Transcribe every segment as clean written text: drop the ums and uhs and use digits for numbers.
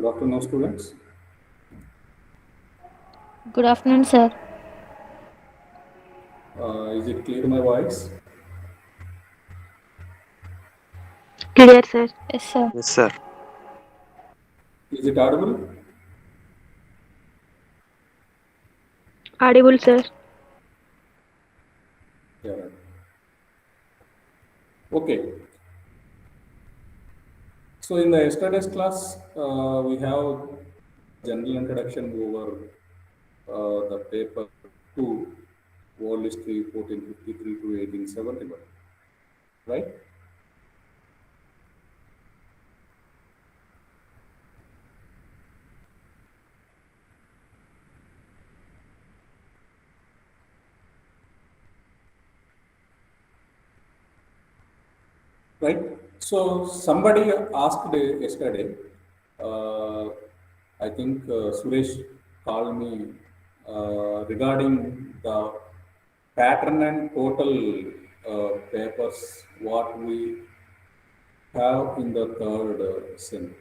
Good afternoon, students. Good afternoon, sir. Is it clear my voice? Clear, sir. Yes, sir. Yes, sir. Is it audible? Audible, sir. Yeah, right. Okay. So in the yesterday's class, we have general introduction over the paper 2, World History 1453 to 1871, right? Right. So somebody asked yesterday, uh, I think Suresh called me regarding the pattern and total papers what we have in the third SEM.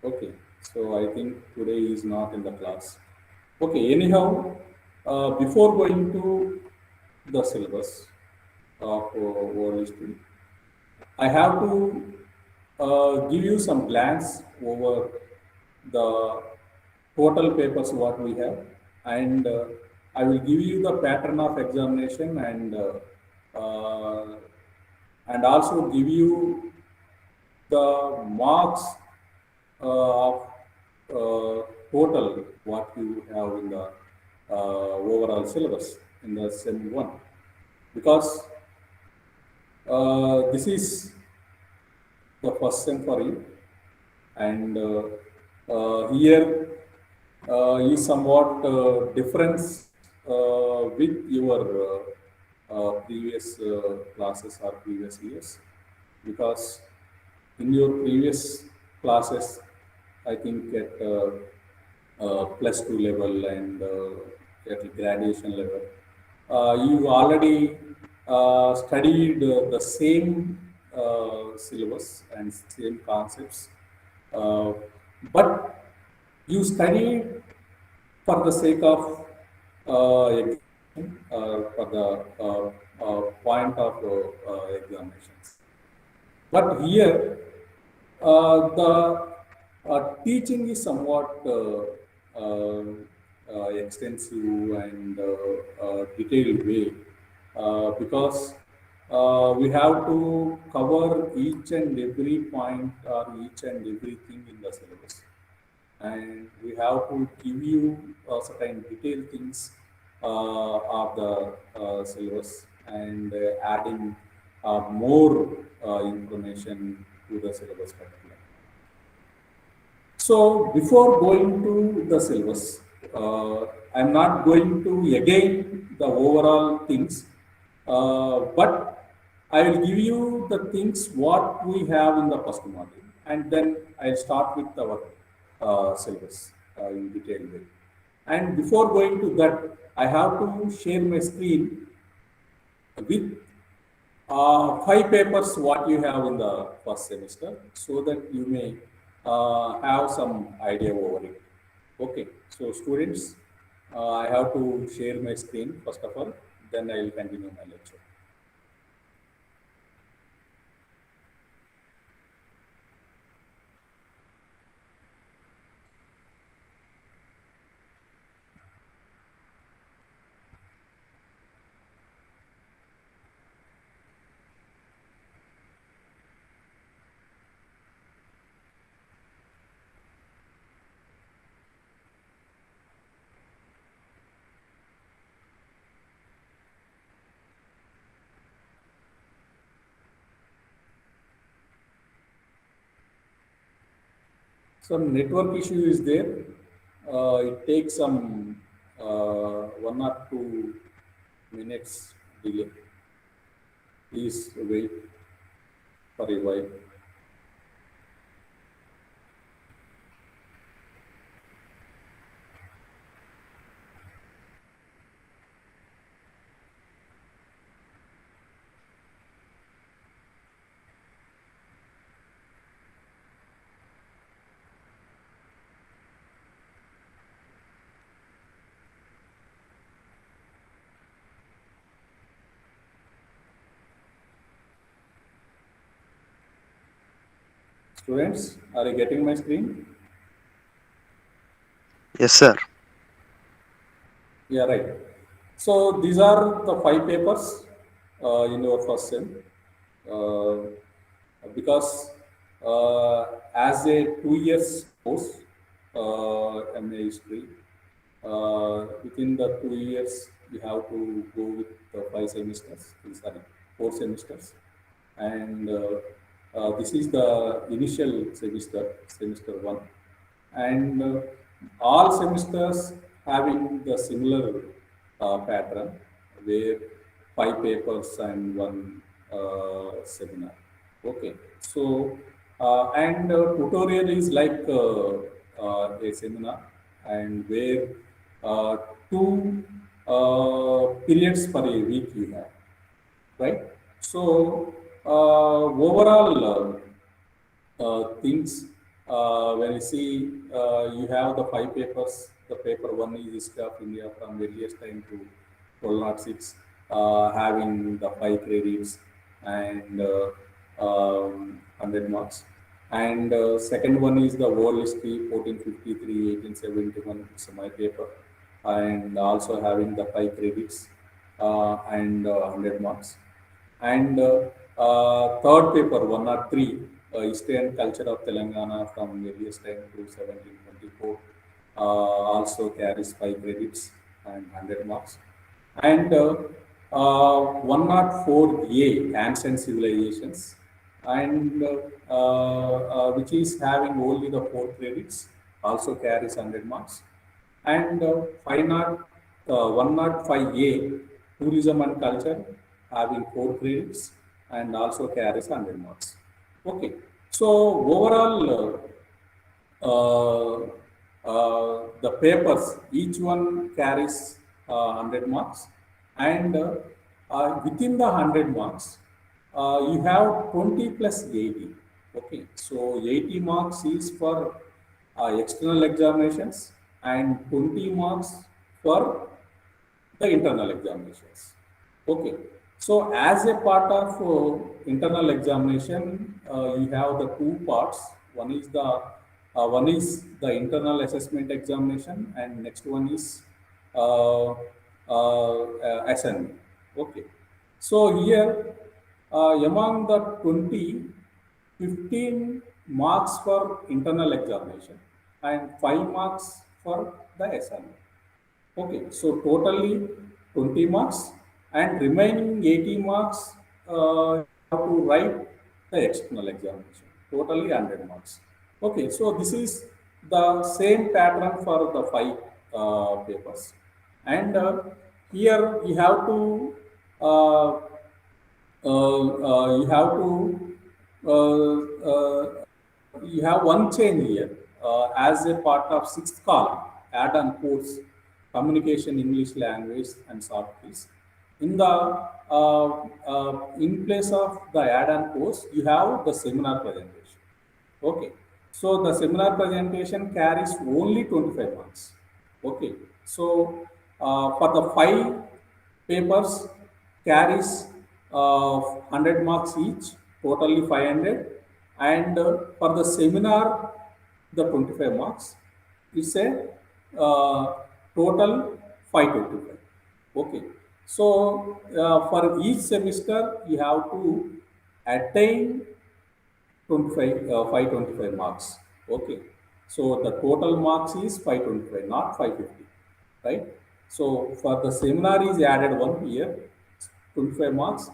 Okay, so I think today is not in the class. Okay, anyhow, before going to the syllabus of world history, I have to give you some glance over the total papers what we have, and I will give you the pattern of examination and also give you the marks of total what you have in the overall syllabus in the SEM 1 because this is the first SEM for you and here is somewhat difference with your previous classes or previous years because in your previous classes I think at plus two level and at graduation level you already studied the same syllabus and same concepts uh, but you studied for the sake of examination, for the point of examinations. But here, the teaching is somewhat uh, extensive and detailed way because we have to cover each and every point or each and everything in the syllabus and we have to give you certain detailed things of the syllabus and adding more information to the syllabus particular. So before going to the syllabus, I'm not going to again the overall things, but I will give you the things what we have in the first module, and then I'll start with our syllabus in detailed way. And before going to that, I have to share my screen with five papers what you have in the first semester so that you may have some idea over it. Okay, so students, I have to share my screen first of all, then I will continue my lecture. Some network issue is there. It takes some 1 or 2 minutes delay. Please wait for a while. Students, are you getting my screen? Yes, sir. Yeah, right. So these are the five papers in your first sem. Uh, because as a 2 years course, MA history, within the 2 years, you have to go with the 5 semesters, sorry, 4 semesters. And this is the initial semester, semester one. And all semesters having the similar pattern where five papers and one seminar. Okay, so and tutorial is like a seminar, and where uh, two periods per a week you have, right? So overall things, when you see you have the five papers, the paper one is history of India from earliest time to 1206, having the five credits and 100 marks. And second one is the world history 1453, 1871, it's my paper, and also having the five credits and 100 marks. And third paper, 103, History and Culture of Telangana from various time to 1724, also carries 5 credits and 100 marks. And 104A, Ancient Civilizations, and which is having only the 4 credits, also carries 100 marks. And 105A, Tourism and Culture, having 4 credits and also carries 100 marks. Okay, so overall, the papers, each one carries 100 marks, and within the 100 marks, you have 20 plus 80. Okay, so 80 marks is for external examinations and 20 marks for the internal examinations. Okay. So as a part of internal examination, you have the two parts. One is the internal assessment examination, and next one is assignment. Okay. So here, among the 20, 15 marks for internal examination and 5 marks for the assignment. Okay, so totally 20 marks, and remaining 80 marks you have to write the external examination. Totally 100 marks. Okay, so this is the same pattern for the five papers. And here uh, you have to you have one change here as a part of sixth column, add-on course, communication English language and soft skills. In the in place of the add-on course, you have the seminar presentation. Okay. So the seminar presentation carries only 25 marks. Okay. So for the five papers carries 100 marks each, totally 500. And for the seminar, the 25 marks, it's a total 525. Okay. So for each semester, you have to attain 25, 525 marks. Okay. So the total marks is 525, not 550, right? So for the seminar is added one year, 25 marks.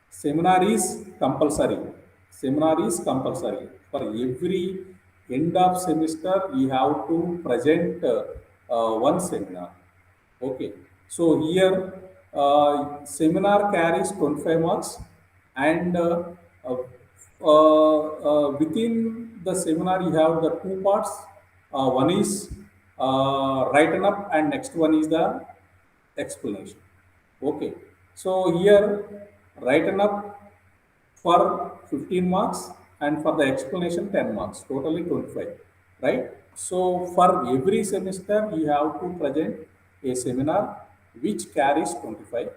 Seminar is compulsory. Seminar is compulsory. For every end of semester, you have to present one seminar. Okay, so here seminar carries 25 marks, and uh, within the seminar you have the two parts. One is written up, and next one is the explanation. Okay, so here written up for 15 marks, and for the explanation 10 marks, totally 25, right? So for every semester you have to present a seminar which carries 25,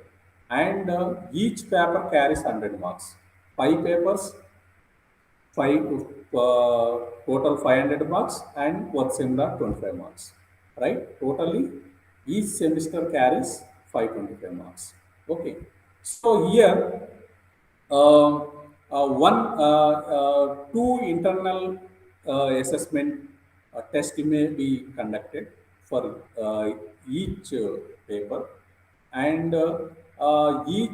and each paper carries 100 marks. Five papers, five total 500 marks and one seminar 25 marks, right? Totally, each semester carries 525 marks. Okay, so here uh, one two internal assessment test may be conducted for each paper, and each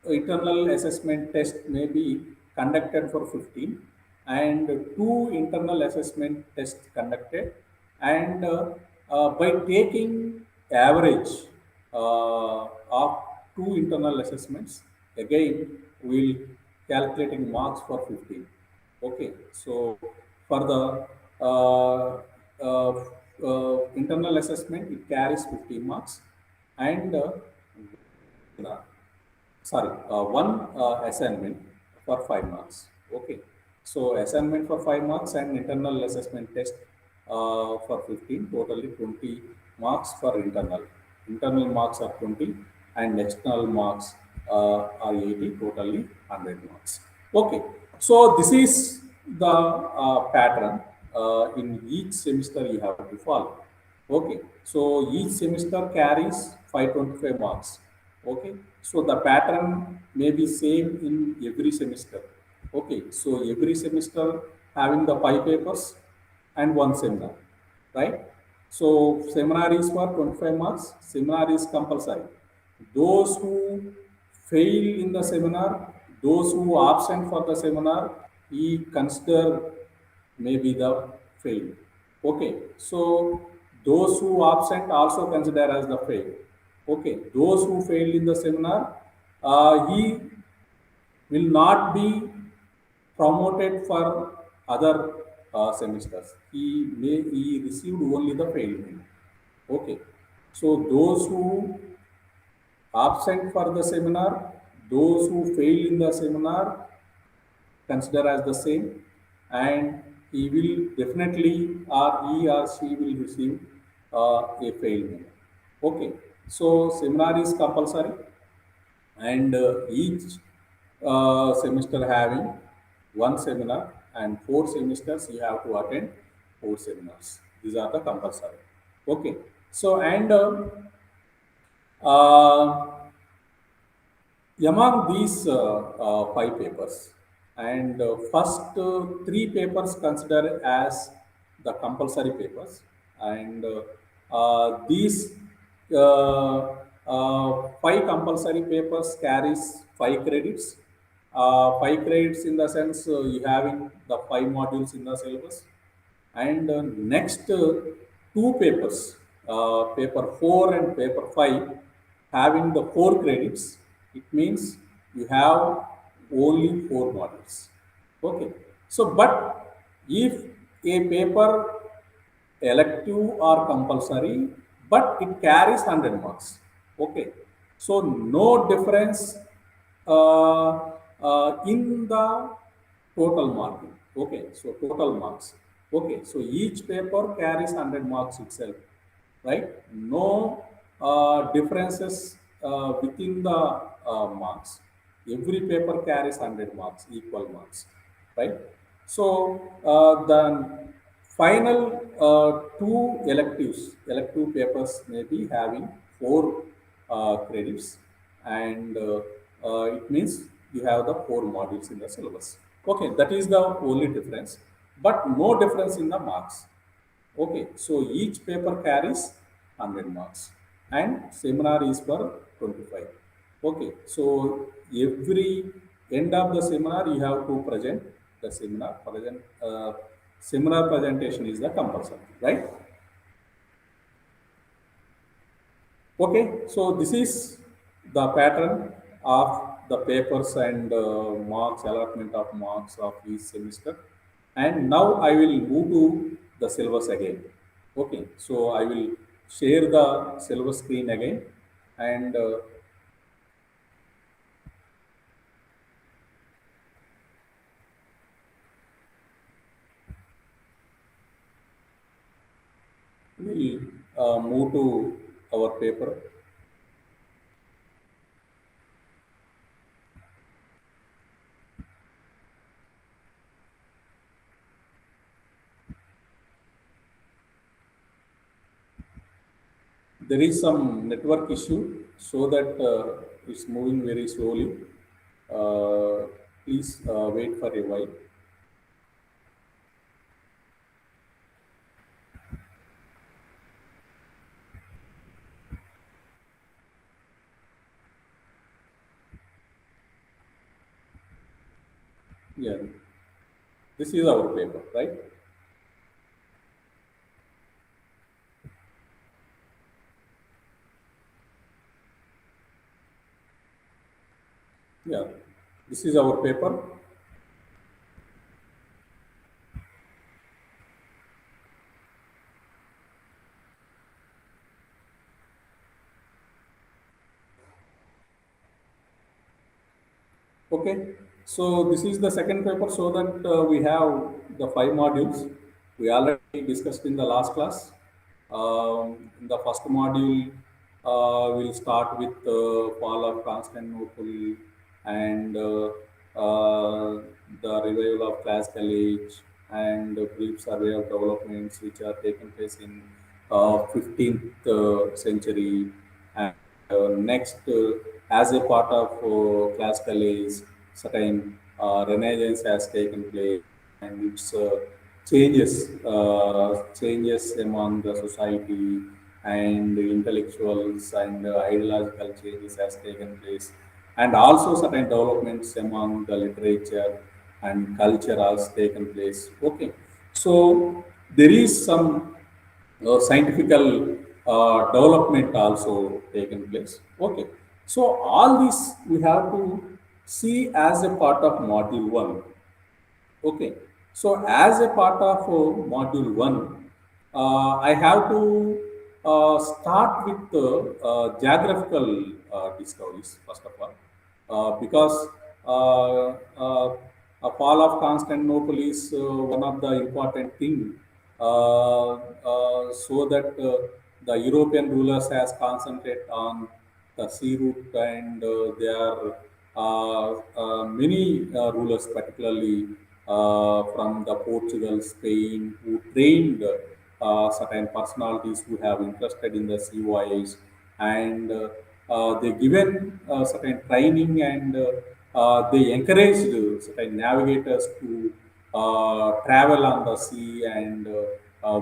internal assessment test may be conducted for 15, and two internal assessment tests conducted, and by taking average of two internal assessments, again we'll calculating marks for 15. Okay, so for the internal assessment it carries 15 marks, and sorry, one assignment for 5 marks. Okay, so assignment for 5 marks and internal assessment test for 15, totally 20 marks for internal. Internal marks are 20 and external marks are 80, totally 100 marks. Okay, so this is the pattern in each semester you have to follow. Okay, so each semester carries 525 marks. Okay, so the pattern may be same in every semester. Okay, so every semester having the 5 papers and one seminar, right? So seminar is for 25 marks, seminar is compulsory. Those who fail in the seminar, those who are absent for the seminar, he consider maybe the fail. Okay, so those who absent also consider as the fail. Okay, those who failed in the seminar, he will not be promoted for other semesters. He received only the failed name. Okay, so those who absent for the seminar, those who fail in the seminar consider as the same, and he will definitely, or he or she will receive a fail name. Okay, so seminar is compulsory, and each semester having one seminar, and 4 semesters you have to attend 4 seminars. These are the compulsory. Okay, so and uh, among these 5 papers, and first 3 papers considered as the compulsory papers, and these 5 compulsory papers carries 5 credits. 5 credits in the sense you having the 5 modules in the syllabus, and next 2 papers, paper 4 and paper 5, having the 4 credits, it means you have only 4 modules. Okay, so but if a paper elective or compulsory, but it carries 100 marks. Okay, so no difference uh, in the total marking. Okay, so total marks. Okay, so each paper carries 100 marks itself, right? No differences within the marks. Every paper carries 100 marks, equal marks, right? So the final elective papers may be having 4 credits, and it means you have the 4 modules in the syllabus. Okay, that is the only difference, but no difference in the marks. Okay, so each paper carries 100 marks and seminar is for 25. Okay, so every end of the seminar you have to present the seminar presentation is the compulsory, right? Okay, so this is the pattern of the papers and marks, allotment of marks of each semester. And now I will move to the syllabus again. Okay, so I will share the syllabus screen again, and we'll move to our paper. there is some network issue, so that it's moving very slowly. Please wait for a while. Yeah, this is our paper, right? Yeah, this is our paper. Okay, so this is the second paper, so that we have the five modules we already discussed in the last class. In the first module, we'll start with fall of Constantinople and the revival of classical age and a brief survey of developments which are taking place in 15th century. And next, as a part of classical age, certain renaissance has taken place, and its changes among the society and the intellectuals and ideological changes has taken place, and also certain developments among the literature and culture has taken place. Okay, so there is some scientifical development also taken place. Okay, so all this we have to see as a part of module one. Okay, so as a part of module one, I have to start with the geographical discoveries first of all, because a fall of Constantinople is one of the important thing, so that the European rulers has concentrated on the sea route, and there are many rulers, particularly from the Portugal, Spain, who trained certain personalities who have interested in the sea voyage, and they given certain training, and they encouraged certain navigators to travel on the sea and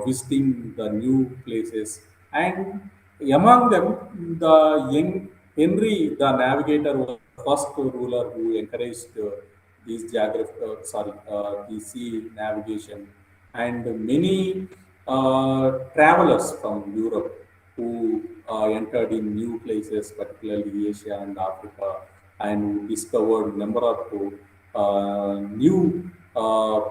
visiting the new places. And among them, the young Henry, the navigator, was the first ruler who encouraged these the sea navigation, and many travelers from Europe who entered in new places, particularly Asia and Africa, and who discovered number of new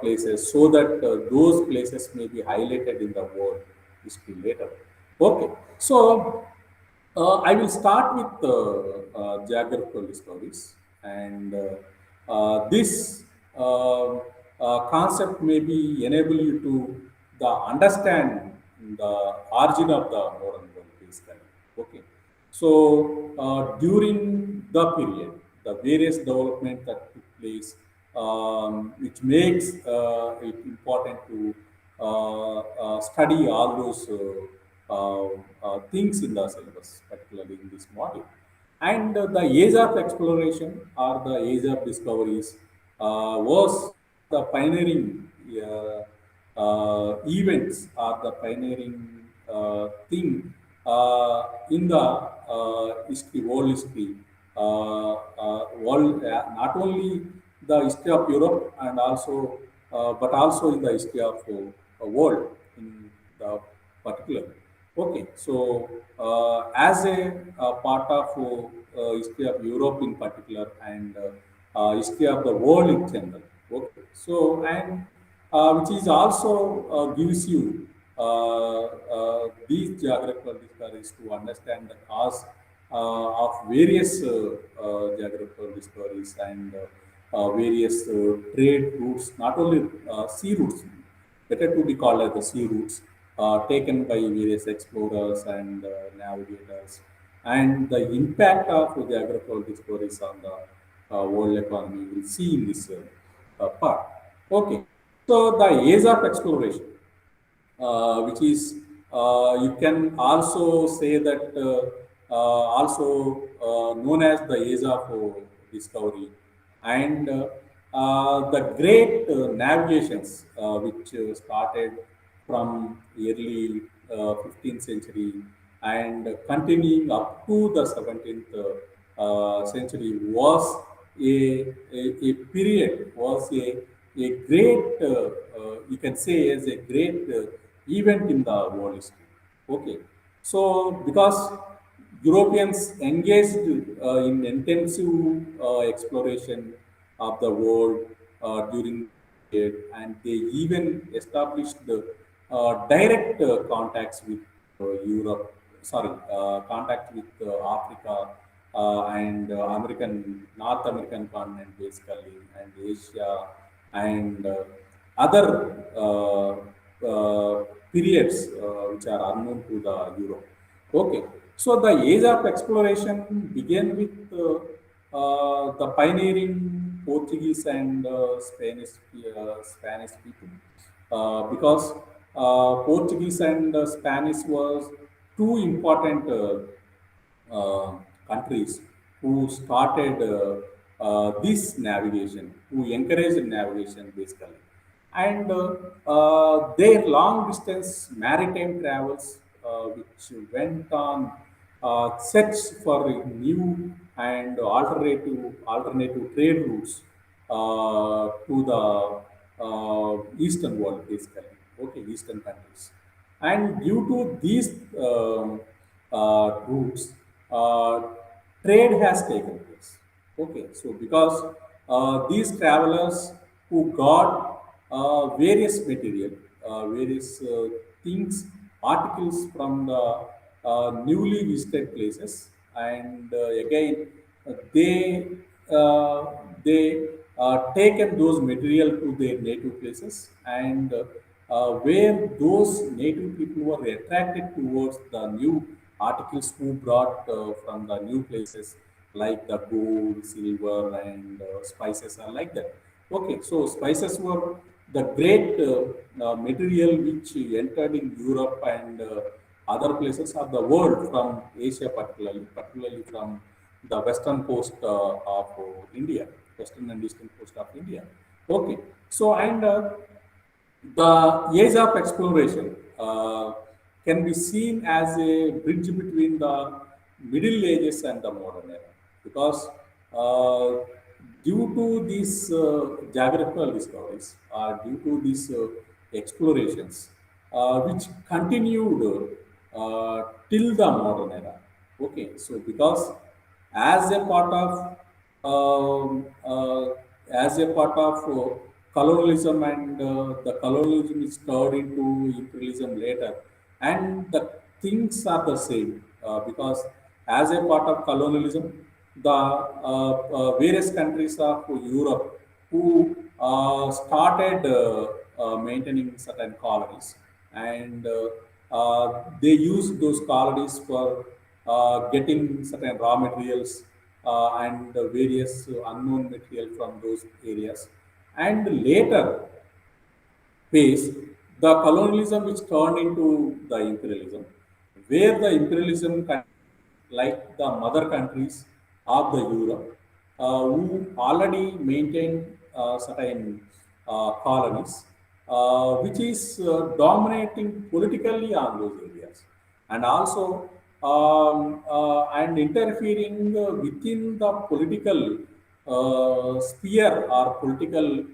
places, so that those places may be highlighted in the world history later. Okay, so I will start with geographical discoveries, and this concept may be enable you to the understand the origin of the modern world, basically. Okay, so during the period, the various development that took place, which makes it important to study all those things in the syllabus, particularly in this module. And the age of exploration or the age of discoveries was the pioneering events, or the pioneering thing in the history, world history, not only the history of Europe, and also, but also in the history of world in the particular. Okay, so as a part of history of Europe in particular, and history of the world in general. Okay, so, and which is also gives you these geographical discoveries to understand the cause of various geographical discoveries, and various trade routes, not only sea routes, better to be called as the sea routes, taken by various explorers and navigators, and the impact of geographical discoveries on the world economy we'll see in this part. Okay, so the age of exploration, which is You can also say that also known as the age of discovery, and the great navigations which started from early 15th century and continuing up to the 17th century was a period, was a great, you can say, as a great event in the world history. Okay, so because Europeans engaged in intensive exploration of the world during this period, and they even established the direct contacts with Europe, sorry, contact with Africa and North American continent basically, and Asia, and other periods which are unknown to the Europe. Okay, so the age of exploration began with the pioneering Portuguese and Spanish people, because Portuguese and Spanish was two important countries who started this navigation, who encouraged navigation basically. And their long distance maritime travels, which went on search for new and alternative trade routes to the eastern world basically, okay, eastern countries. And due to these routes, uh, trade has taken place. Okay, so because these travelers who got various material, various things, articles from the newly visited places, and again they taken those material to their native places, and where those native people were attracted towards the new articles who brought from the new places, like the gold, silver, and spices are like that. Okay, so spices were the great material which entered in Europe and other places of the world from Asia, particularly from the western coast of India, western and eastern coast of India. Okay, so and the age of exploration can be seen as a bridge between the Middle Ages and the modern era, because uh, due to these geographical discoveries, due to these explorations, which continued till the modern era. Okay, so because as a part of um, uh, colonialism, and the colonialism is turned into imperialism later, and the things are the same, because as a part of colonialism, the various countries of Europe who started maintaining certain colonies, and they used those colonies for getting certain raw materials and various unknown material from those areas. And later phase, the colonialism which turned into the imperialism, where the imperialism countries like the mother countries of the Europe, who already maintained certain colonies, which is dominating politically on those areas, and also and interfering within the political sphere or political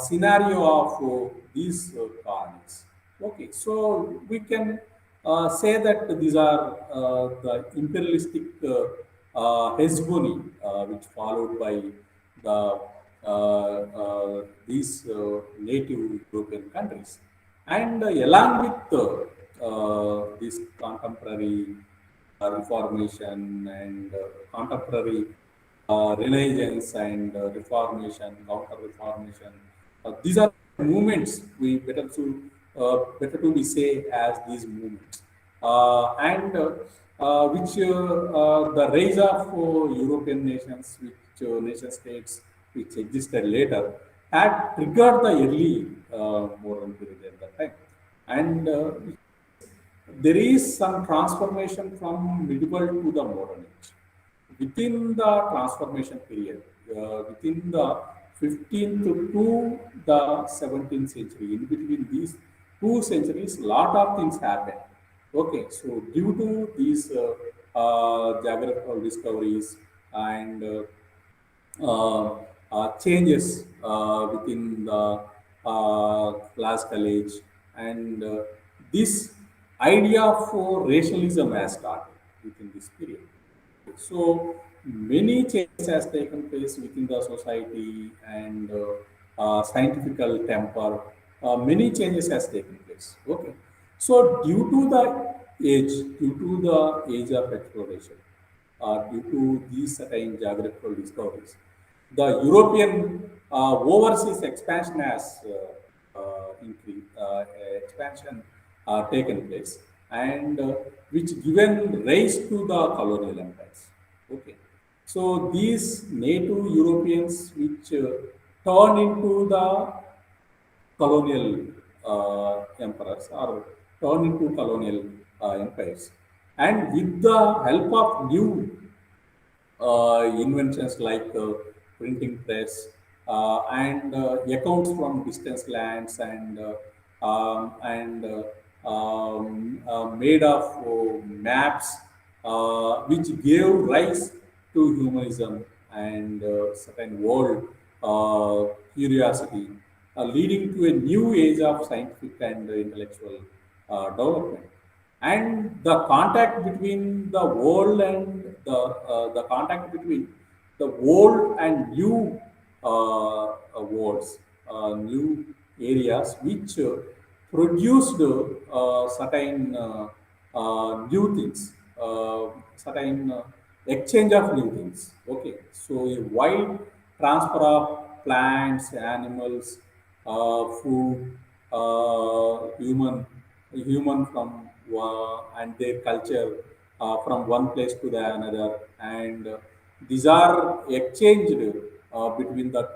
scenario of these colonies. Okay, so we can say that these are the imperialistic hegemony which followed by the these native European countries, and along with this contemporary reformation and contemporary renaissance and reformation, counter reformation. These are movements we better to be say as these movements, and which the rise of European nations, which nation states which existed later, had triggered the early modern period at that time, and there is some transformation from medieval to the modern age. Within the transformation period, within the 15th to the 17th century, in between these two centuries, lot of things happened. Okay, so due to these geographical discoveries and changes within the classical age, and this idea for racialism has started within this period. So many changes has taken place within the society and scientific temper. Many changes has taken place. Okay. So due to the age of exploration, due to these certain geographical discoveries, the European overseas expansion has expansion taken place, and which given rise to the colonial empires. Okay, so these native Europeans which turn into the colonial emperors or turn into colonial empires, and with the help of new inventions like printing press and accounts from distant lands and made of maps which gave rise to humanism and certain world curiosity, leading to a new age of scientific and intellectual development. And the contact between the contact between the old and new worlds, new areas which produced certain new things, certain exchange of new things. Okay, so a wide transfer of plants, animals, food, human from and their culture from one place to the another, and these are exchanged between the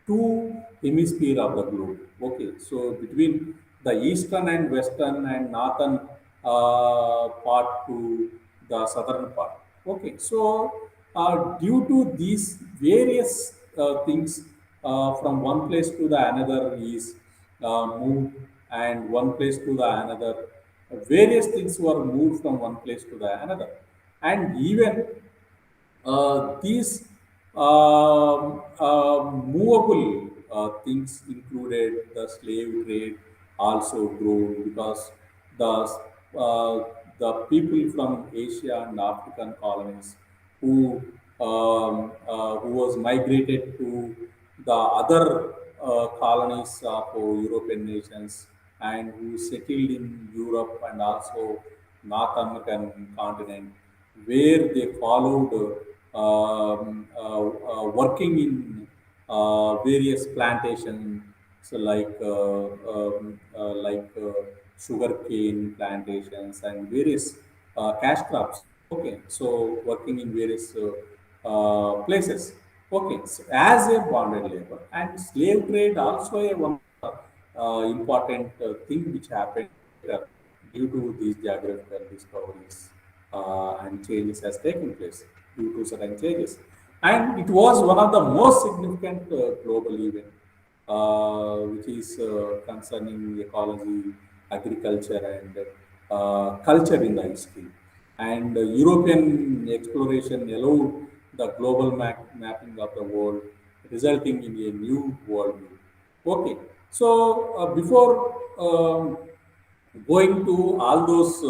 two hemisphere of the globe. Okay, so between the eastern and western and northern part to the southern part. Okay, so due to these various things from one place to the another is moved, and one place to the another, various things were moved from one place to the another, and even these movable things included the slave trade also grew because the the people from Asia and African colonies who who was migrated to the other colonies of European nations and who settled in Europe and also North American continent, where they followed working in various plantations, so like sugar cane plantations and various cash crops. Okay, so working in various places. Okay, so as a bonded labor and slave trade also a one important thing which happened later due to these geographical discoveries and changes has taken place due to certain changes. And it was one of the most significant global event, which is concerning ecology, agriculture, and culture in the history. And European exploration allowed the global mapping of the world, resulting in a new worldview. Okay, so before going to all those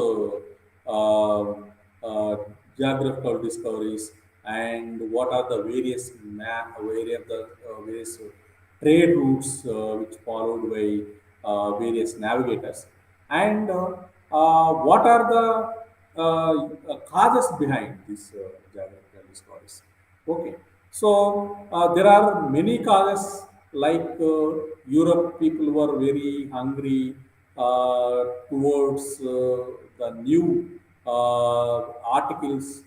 geographical discoveries and what are the various trade routes which followed by various navigators, and what are the causes behind these geographical discoveries. Okay, so there are many causes like Europe people were very hungry towards the new articles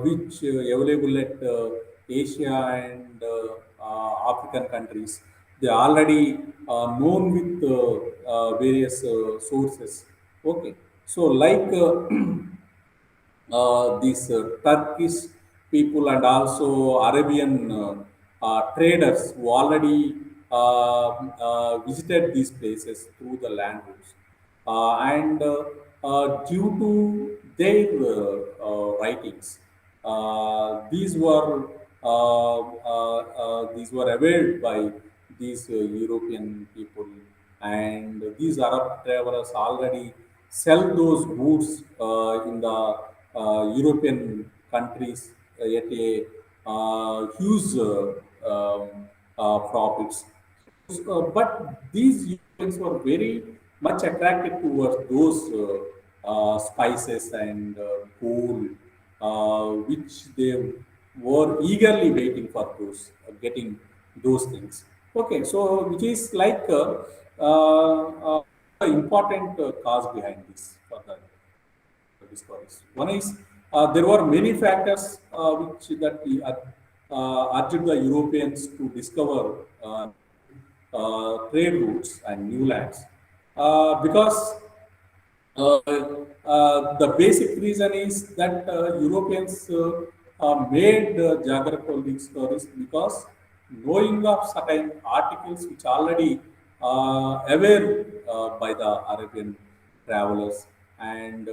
which available at Asia and African countries. They are already known with various sources. Okay, So, like these Turkish people and also Arabian traders who already visited these places through the land routes. And due to their writings, these were availed by these European people, and these Arab travelers already sell those goods in the European countries at a huge profits. But these Europeans were very much attracted towards those spices and gold, which they were eagerly waiting for those getting those things. Okay, so which is like important cause behind this for the discoveries. One is there were many factors which that urged the Europeans to discover trade routes and new lands because the basic reason is that Europeans made geographical discoveries because knowing of certain articles which already aware by the Arabian travelers and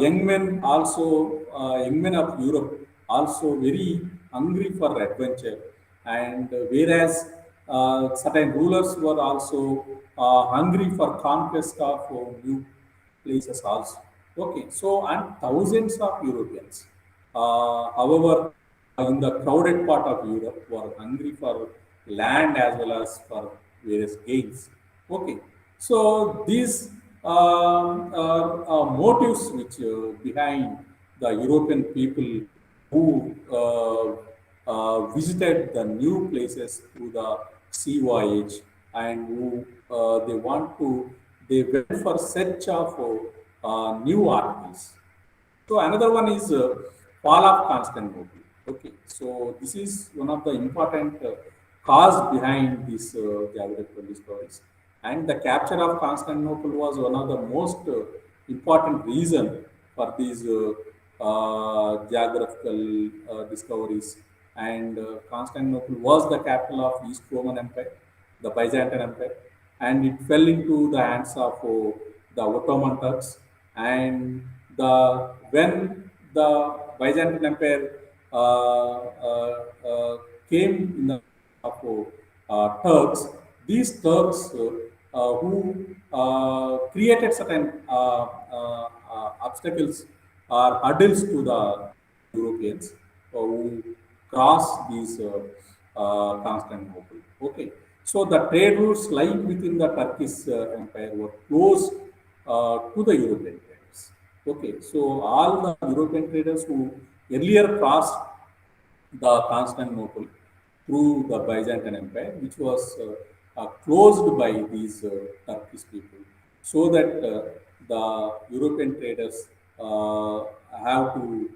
young men of Europe also very hungry for adventure, and whereas certain rulers were also hungry for conquest of new places also. Okay, so and thousands of Europeans, however, in the crowded part of Europe, were hungry for land as well as for various gains. Okay, so these motives which behind the European people who visited the new places through the sea voyage and who they went for search of new articles. So another one is fall of Constantinople. Okay, so this is one of the important cause behind these geographical discoveries, and the capture of Constantinople was one of the most important reason for these geographical discoveries. And Constantinople was the capital of East Roman Empire, the Byzantine Empire, and it fell into the hands of the Ottoman Turks. And when the Byzantine Empire came in the of Turks, these Turks who created certain obstacles or hurdles to the Europeans who crossed these Constantinople. Okay, so the trade routes lying within the Turkish Empire were closed to the European traders. Okay, so all the European traders who earlier crossed the Constantinople through the Byzantine Empire, which was closed by these Turkish people, so that the European traders have to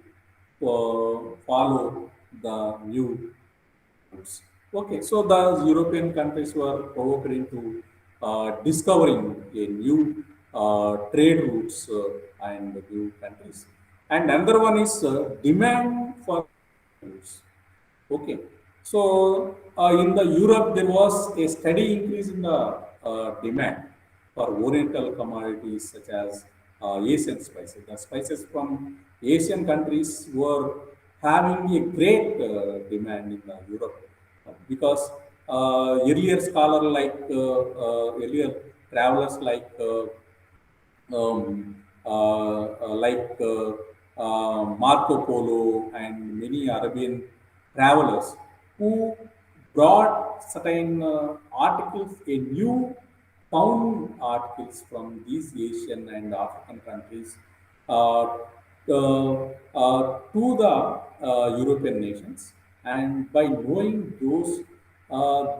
follow the new trade routes. Okay, so the European countries were provoked into discovering a new trade routes and new countries. And another one is demand for goods. Okay. So in the Europe, there was a steady increase in the demand for Oriental commodities such as Asian spices. The spices from Asian countries were having a great demand in the Europe because earlier travelers like Marco Polo and many Arabian travelers who brought certain articles, a new found articles from these Asian and African countries uh, to the European nations. And by knowing those,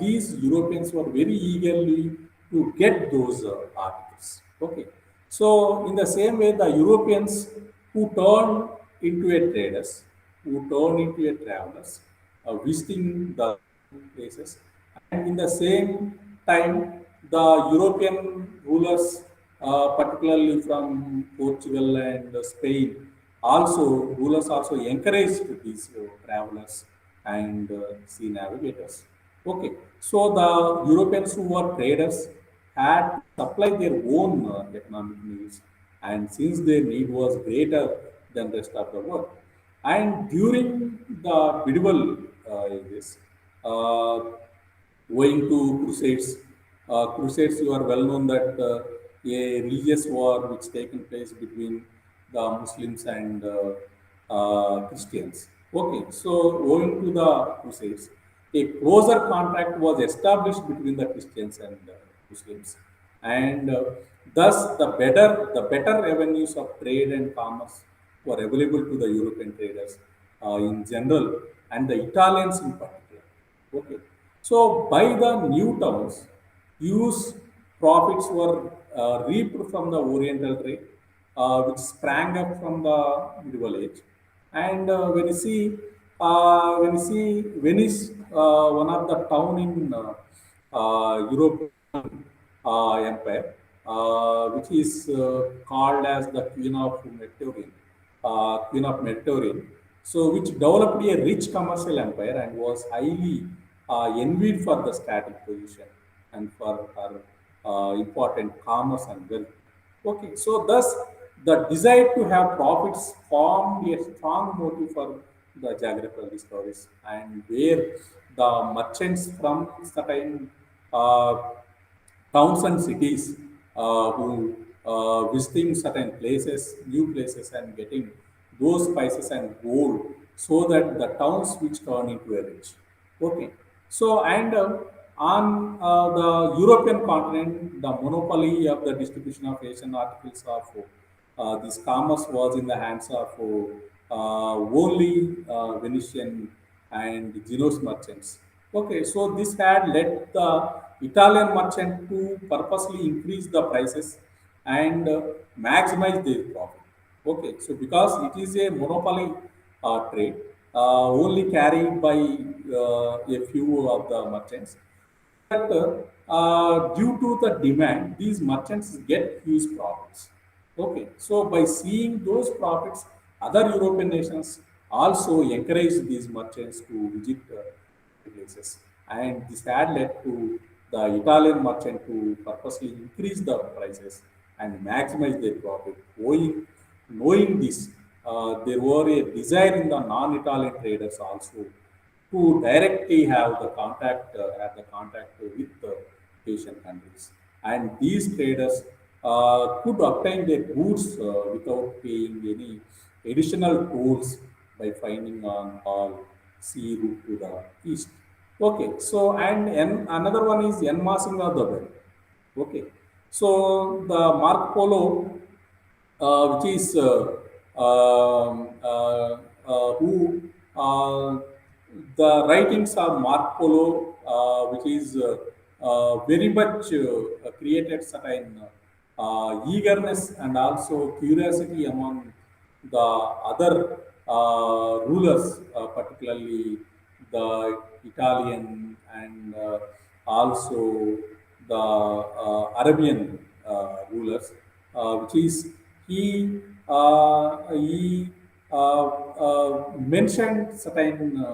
these Europeans were very eagerly to get those articles. Okay, so in the same way, the Europeans who turned into a traders, who turned into a travelers, visiting the places, and in the same time, the European rulers particularly from Portugal and Spain. Also, rulers also encouraged these travelers and sea navigators. Okay, so the Europeans who were traders had to supply their own economic needs, and since their need was greater than the rest of the world, and during the medieval ages, uh, owing to crusades. Crusades, you are well known that a religious war which taken place between the Muslims and Christians. Okay, so owing to the crusades, a closer contract was established between the Christians and Muslims, and thus the better revenues of trade and commerce were available to the European traders in general and the Italians in particular. Okay. So by the new towns, huge profits were reaped from the Oriental trade, which sprang up from the medieval age. And when you see Venice, one of the town in Europe empire, which is called as the Queen of Mediterranean. So, which developed a rich commercial empire and was highly envied for the static position and for her important commerce and wealth. Okay, so thus the desire to have profits formed a strong motive for the geographical discoveries, and where the merchants from certain uh, towns and cities who visiting certain places, new places, and getting those spices and gold, so that the towns which turn into a rich. Okay, so and on the European continent, the monopoly of the distribution of Asian articles of this commerce was in the hands of only Venetian and Genoese merchants. Okay, so this had led the Italian merchant to purposely increase the prices and maximize their profit. Okay, so because it is a monopoly trade, only carried by a few of the merchants, that due to the demand, these merchants get huge profits. Okay, so by seeing those profits, other European nations also encourage these merchants to visit places, and this had led to the Italian merchant to purposely increase the prices and maximize their profit. Knowing this, there were a desire in the non-Italian traders also to directly have the contact with the Asian countries, and these traders could obtain their goods without paying any additional tolls by finding on all sea route to the east. Okay, so and another one is enmassing of the wealth. Okay, so the Marco Polo, which is who the writings of Mark Polo, which is very much created certain eagerness and also curiosity among the other rulers, particularly the Italian and also the Arabian rulers, which is he he mentioned certain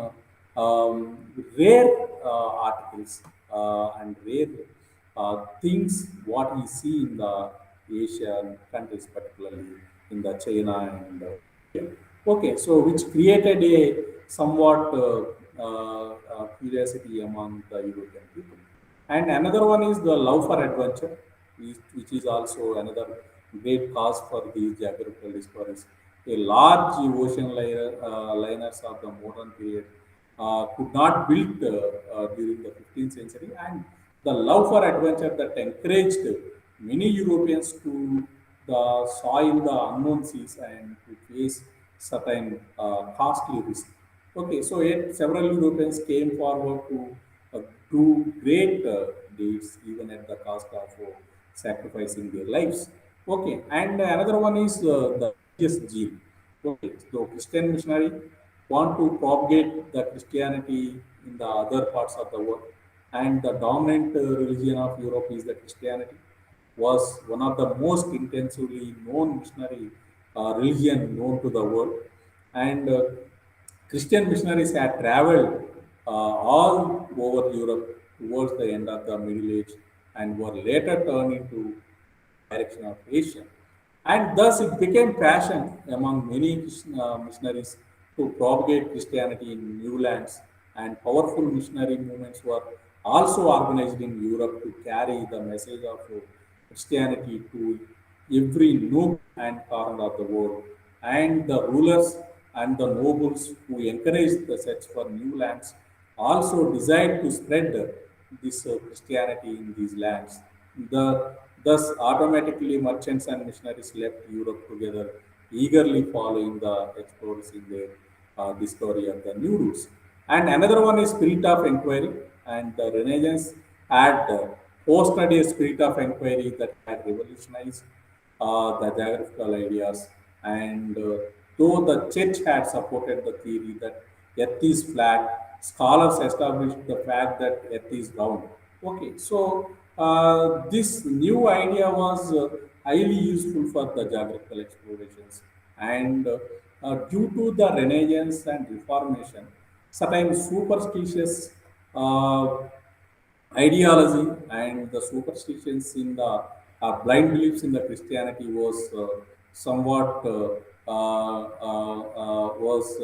rare articles and rare things what we see in the Asian countries, particularly in the China and India. Okay, so which created a somewhat curiosity among the European people. And another one is the love for adventure, which is also another great cause for these geographical discoveries. A large ocean liners of the modern period could not build during the 15th century, and the love for adventure that encouraged many Europeans to soil the unknown seas and to face certain costly risks. Okay, so yet several Europeans came forward to do great deeds even at the cost of sacrificing their lives. Okay, and another one is the religious zeal. Okay, so Christian missionary want to propagate the Christianity in the other parts of the world, and the dominant religion of Europe is the Christianity. was one of the most intensively known missionary religion known to the world. And Christian missionaries had traveled all over Europe towards the end of the Middle Age and were later turned into the direction of Asia. And thus it became passion among many missionaries to propagate Christianity in new lands, and powerful missionary movements were also organized in Europe to carry the message of Christianity to every nook and corner of the world. And the rulers and the nobles who encouraged the search for new lands also desired to spread this Christianity in these lands. Thus, automatically, merchants and missionaries left Europe together, eagerly following the explorers in their discovery of the new routes. And another one is spirit of inquiry, and the Renaissance had fostered a spirit of inquiry that had revolutionized the geographical ideas. And though the church had supported the theory that Earth is flat, scholars established the fact that Earth is round. Okay, so this new idea was highly useful for the geographical explorations. And due to the Renaissance and Reformation, certain superstitious uh, ideology and the superstitions in the blind beliefs in the Christianity was somewhat was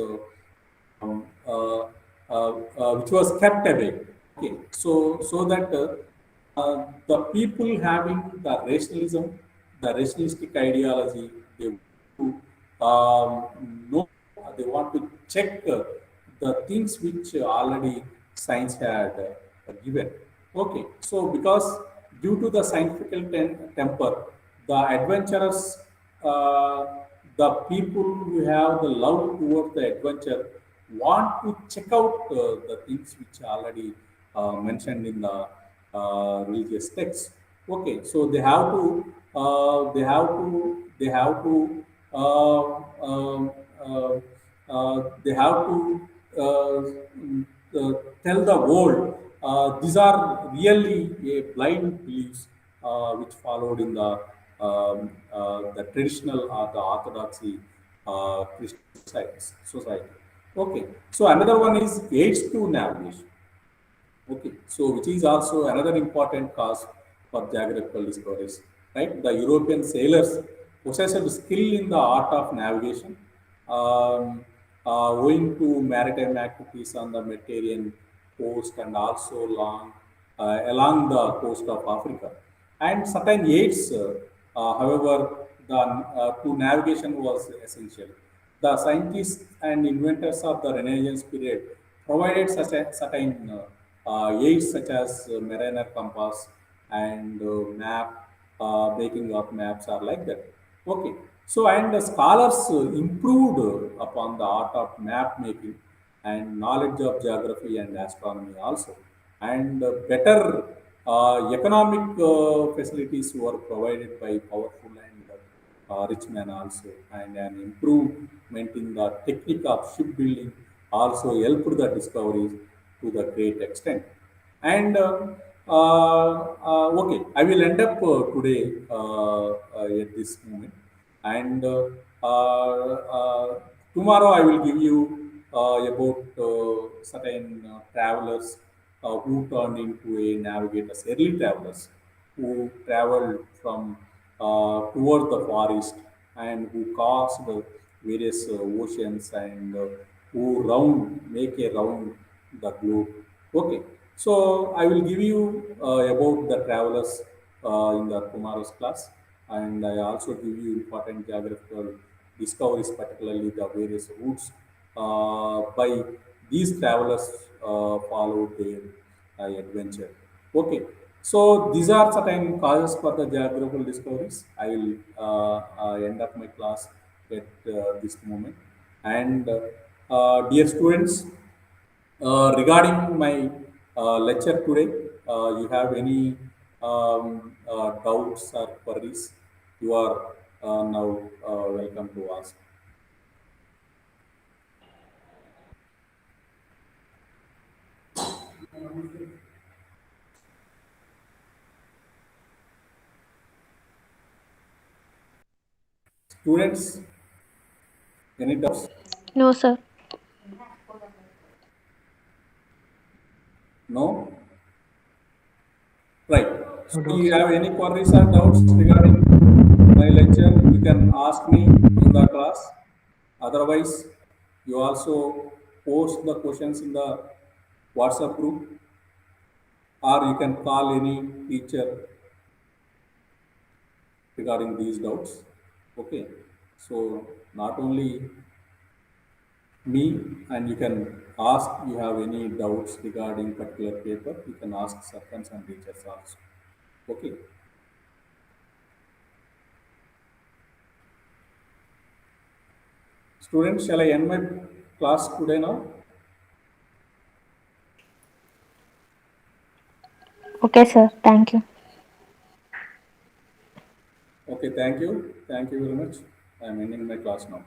which was kept away. Okay, so that the people having the rationalism, the rationalistic ideology, they want to know, they want to check the things which already science had given. Okay, so because due to the scientific temper, the adventurers, uh, the people who have the love towards the adventure want to check out the things which are already mentioned in the religious texts. Okay, so they have to, they have to tell the world these are really a blind beliefs which followed in the traditional or the orthodoxy Christian society. Okay, so another one is aids to navigation. Okay, so which is also another important cause for geographical discoveries, right? The European sailors possessed skill in the art of navigation, um, owing to maritime activities on the Mediterranean coast and also along the coast of Africa. And certain aids, however, to navigation was essential. The scientists and inventors of the Renaissance period provided such a certain aids such as mariner compass and map, making of maps are like that. Okay, so and the scholars improved upon the art of map making and knowledge of geography and astronomy also, and better economic facilities were provided by powerful and rich man also, and an improvement in the technique of shipbuilding also helped the discoveries to the great extent. And okay, I will end up today at this moment. And tomorrow I will give you about certain travelers who turned into a navigators, early travelers who traveled from towards the forest and who crossed various oceans and who make a round the globe. Okay, so I will give you about the travelers in the tomorrow's class, and I also give you important geographical discoveries, particularly the various routes by these travelers followed their adventure. Okay, so these are certain causes for the geographical discoveries. I will end up my class at this moment. And dear students, regarding my lecture today, you have any doubts or queries, you are now welcome to ask. Students, any doubts? No, sir. No? Right. So No you doubts. have any queries or doubts regarding my lecture, you can ask me in the class. Otherwise, you also post the questions in the WhatsApp group, or you can call any teacher regarding these doubts. Okay. So not only me, and you can ask, you have any doubts regarding particular paper, you can ask seconds and teachers also. Okay. Students, shall I end my class today now? Okay, sir. Thank you. Okay, thank you. Thank you very much. I am ending my class now.